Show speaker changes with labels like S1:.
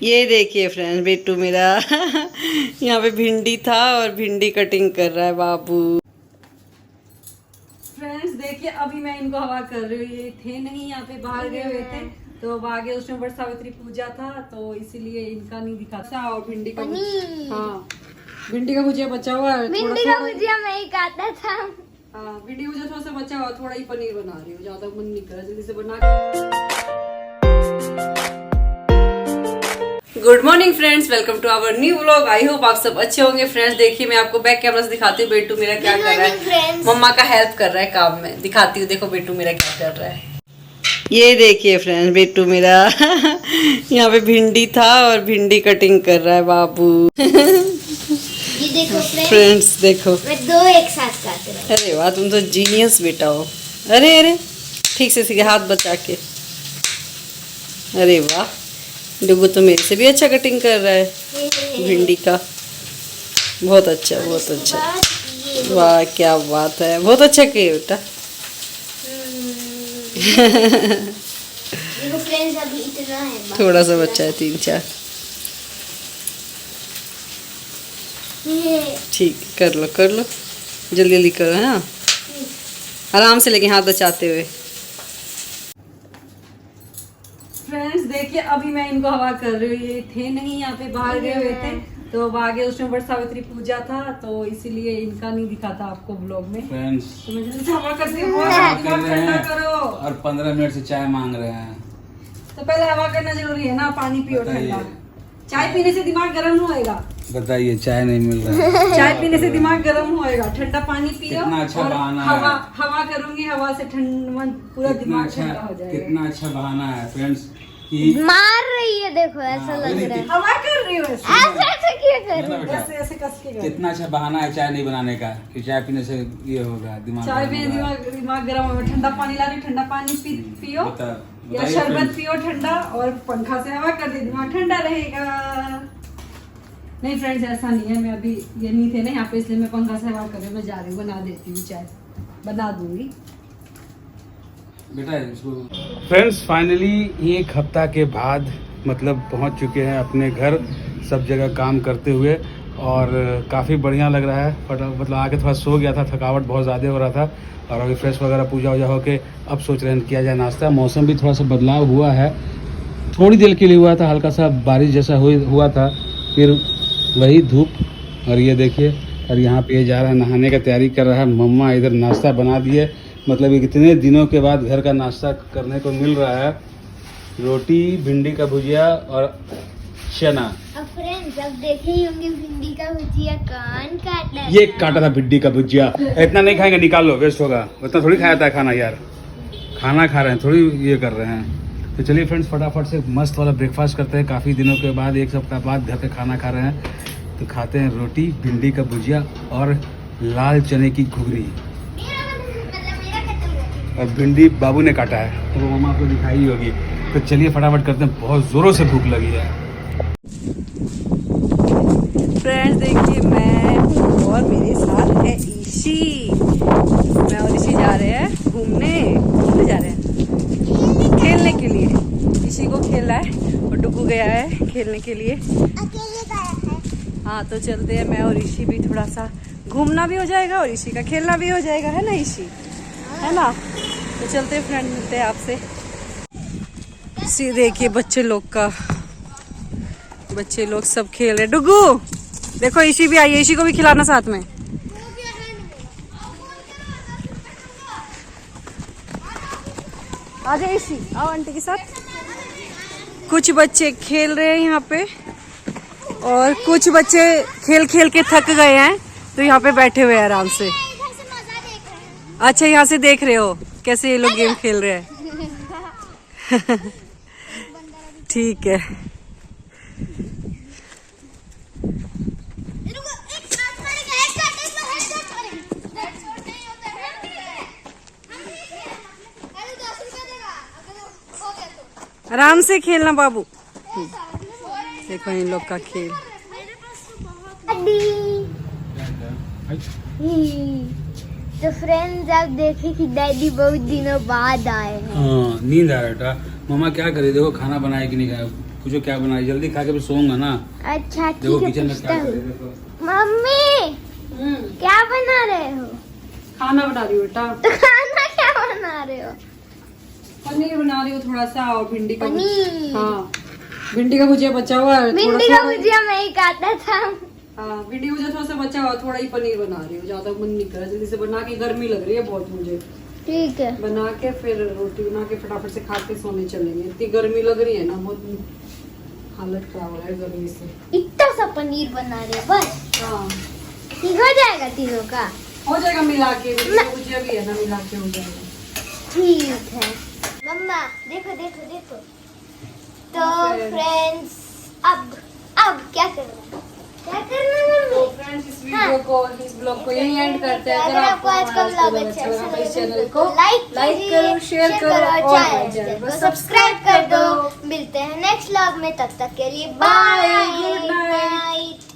S1: ये देखिए फ्रेंड्स, बिट्टू मेरा यहाँ पे भिंडी था और भिंडी कटिंग कर रहा है बाबू। फ्रेंड्स देखिए, अभी मैं इनको हवा कर रही हूँ। ये थे नहीं यहाँ पे, बाहर गए हुए थे, तो अब आगे उसमें बट सावित्री पूजा था तो इसीलिए इनका नहीं दिखाता। और भिंडी का हाँ, भिंडी का भुजिया बचा हुआ है।
S2: भिंडी का भुजिया मैं ही खाता था।
S1: हाँ, भिंडी का भुजिया थोड़ा सा बचा हुआ, थोड़ा ही पनीर बना रही हूँ, ज्यादा मन नहीं कर रहा, जल्दी से बना। Good morning friends, welcome to our new vlog. I hope आप सब अच्छे होंगे। फ्रेंड्स देखिए, मैं आपको बैक कैमरा से दिखाती हूँ बेटू मेरा क्या कर रहा है। मम्मा का हेल्प कर रहा है काम में, दिखाती हूँ। देखो बेटू मेरा क्या कर रहा है। ये देखिए फ्रेंड्स, बेटू मेरा यहाँ पे भिंडी था और भिंडी कटिंग कर रहा है बाबू।
S2: ये देखो
S1: फ्रेंड्स देखो,
S2: मैं दो एक साथ काट रहा हूं।
S1: अरे वाह, तुम तो जीनियस बेटा हो। अरे अरे, ठीक से सीखे, हाथ बचा के। अरे वाह, डुगू तो मेरे से भी अच्छा कटिंग कर रहा है भिंडी का। बहुत अच्छा, बहुत अच्छा। वाह क्या बात है, बहुत अच्छा किए बेटा।
S2: देखो फ्रेंड्स, अभी इतना है,
S1: थोड़ा सा बच्चा है, 3-4। ठीक, कर लो कर लो, जल्दी जल्दी करो है ना, आराम से, लेकिन हाथ बचाते हुए। फ्रेंड्स देखिए, अभी मैं इनको हवा कर रही हूँ। ये थे नहीं यहाँ पे, बाहर गए हुए थे, तो अब आगे उसमें बट सावित्री पूजा था तो इसीलिए इनका नहीं दिखाता आपको ब्लॉग में।
S3: फ्रेंड्स
S1: तो मैं जल्दी से हवा करती हूँ, दिमाग ठंडा करो।
S3: और 15 मिनट से चाय मांग रहे हैं।
S1: तो पहले हवा करना जरूरी है ना, पानी पियो ठंडा। चाय पीने से दिमाग गर्म होएगा।
S3: बताइए, चाय नहीं मिल रहा है।
S1: चाय पीने से दिमाग गर्म होएगा, ठंडा पानी पियो।
S3: कितना अच्छा
S1: और
S3: बहाना
S1: हवा
S3: है।
S1: हवा करूंगी, हवा से ठंड पूरा दिमाग ठंडा हो जाएगा।
S3: कितना अच्छा बहाना है फ्रेंड्स कि
S2: मार रही है। देखो ऐसा लग रहा है,
S1: हवा कर रही हूँ ऐसे
S2: ऐसे क्या कर रही है?
S1: ऐसे ऐसे कस के कर।
S3: कितना अच्छा बहाना है चाय नहीं बनाने का, कि चाय पीने से ये होगा दिमाग
S1: चाय
S3: गर्म
S1: पीने
S3: होगा।
S1: दिमाग गर्म होगा। ठंडा पानी ला रही, ठंडा पानी पियो या
S3: बताइए
S1: शरबत
S3: friends।
S1: पियो ठंडा, और पंखा से हवा कर दे, दिमाग ठंडा रहेगा। नहीं फ्रेंड्स, ऐसा नहीं है। मैं अभी ये नहीं थे ना यहाँ पे, इसलिए मैं पंखा से हवा कर रही हूँ। मैं जा रही हूँ, बना देती हूँ चाय, बना दूंगी
S3: बेटा इसको। फ्रेंड्स फाइनली एक हफ्ता के बाद मतलब पहुंच चुके हैं अपने घर, सब जगह काम करते हुए, और काफ़ी बढ़िया लग रहा है। मतलब आके थोड़ा सो गया था, थकावट बहुत ज़्यादा हो रहा था, और अभी फ्रेश वगैरह पूजा वूजा होके अब सोच रहे हैं किया जाए नाश्ता। मौसम भी थोड़ा सा बदलाव हुआ है, थोड़ी देर के लिए हुआ था, हल्का सा बारिश जैसा हुआ था, फिर वही धूप। और ये देखिए, और यहाँ पे ये जा रहा है नहाने का तैयारी कर रहा है। मम्मा इधर नाश्ता बना दिए, मतलब इतने दिनों के बाद घर का नाश्ता करने को मिल रहा है। रोटी, भिंडी का भुजिया और चना।
S2: अब फ्रेंड्स, अब देखे ही होंगे भिंडी का भुजिया कौन काटा है।
S3: ये काटा था भिंडी का भुजिया। इतना नहीं खाएंगे, निकाल लो, वेस्ट होगा। उतना थोड़ी खाया था खाना यार, खाना खा रहे हैं, थोड़ी ये कर रहे हैं। तो चलिए फ्रेंड्स, फटाफट से मस्त वाला ब्रेकफास्ट करते हैं। काफ़ी दिनों के बाद, एक सप्ताह बाद घर पे खाना खा रहे हैं, तो खाते हैं रोटी, भिंडी का भुजिया और लाल चने की घुगनी। और भिंडी बाबू ने काटा है, तो वो मम्मा आपको दिखाई ही होगी। तो चलिए फटाफट करते हैं, बहुत ज़ोरों से भूख लगी है।
S1: फ्रेंड्स देखिए, मैं हूँ और मेरे साथ है ईशी। मैं और ईशी जा रहे हैं घूमने जा रहे हैं, खेलने के लिए। ईशी को खेला है और डुगू गया है खेलने के लिए।
S2: अकेले गया है।
S1: हाँ तो चलते हैं, मैं और ईशी भी थोड़ा सा घूमना भी हो जाएगा और ईशी का खेलना भी हो जाएगा, है ना ईशी, है ना। तो चलते हैं फ्रेंड, मिलते हैं आपसे। सी देखिए बच्चे लोग सब खेल रहे। डुगू देखो, ईशी भी आई है, ईशी को भी खिलाना साथ में। आ जाए ईशी, आओ आंटी के साथ। कुछ बच्चे खेल रहे हैं यहाँ पे, और कुछ बच्चे खेल खेल के थक गए हैं, तो यहाँ पे बैठे हुए हैं आराम से। अच्छा, यहाँ से देख रहे हो कैसे ये लोग गेम खेल रहे हैं। ठीक है। आराम से खेलना बाबू। देखो इन लोग का खेल।
S2: तो फ्रेंड्स, आप देखे कि डैडी बहुत दिनों बाद आए हैं।
S3: हाँ, नींद आ रहा था। मम्मा क्या करे, देखो खाना बनाए कि नहीं खाया, पूछो क्या बनाई, जल्दी खा के भी सोऊंगा ना।
S2: अच्छा
S3: देखो
S2: ठीक है,
S3: किचन में
S2: पूछता
S3: क्या
S2: हूँ।
S3: करेगा तो।
S2: मम्मी क्या बना रहे हो?
S1: खाना बना रही हूँ बेटा,
S2: तो खाना क्या बना रहे हो?
S1: पनीर बना रही हूँ थोड़ा सा, और भिंडी का
S2: पनीर।
S1: हाँ, भिंडी का भुजिया बचा हुआ है,
S2: भिंडी का भुजिया मैं ही काटा था।
S1: हाँ, भिंडी का भुजिया थोड़ा सा बचा हुआ, थोड़ा ही पनीर बना रही हूँ, ज्यादा मन नहीं कर रहा, जल्दी से बना के, गर्मी लग रही है बहुत मुझे,
S2: ठीक है।
S1: बना के फिर रोटी बना के फटाफट से खा के सोने चलेंगे। इतनी गर्मी लग रही है ना, बहुत हालत खराब हो रहा है गर्मी से।
S2: इतना सा पनीर बना रहे हो बस?
S1: हाँ,
S2: ठीक हो जाएगा तीनों का?
S1: हो जाएगा मिला के, भिंडी का भुजिया भी है ना, मिला के हो जाएगा।
S2: ठीक है। मम्मा देखो देखो देखो। तो फ्रेंड्स अब क्या करना है? क्या करना है
S1: तो
S2: मम्मी?
S1: फ्रेंड्स इस वीडियो को, इस ब्लॉग को यहीं एंड करते हैं।
S2: अगर आपको आज का ब्लॉग अच्छा
S1: लगा तो इस चैनल
S2: लगा
S1: को
S2: तो लाइक
S1: करो, शेयर करो और
S2: और चैनल को सब्सक्राइब कर दो। मिलते हैं नेक्स्ट ब्लॉग में, तब तक के लिए
S1: Bye,
S2: bye,
S1: good night।
S2: Night.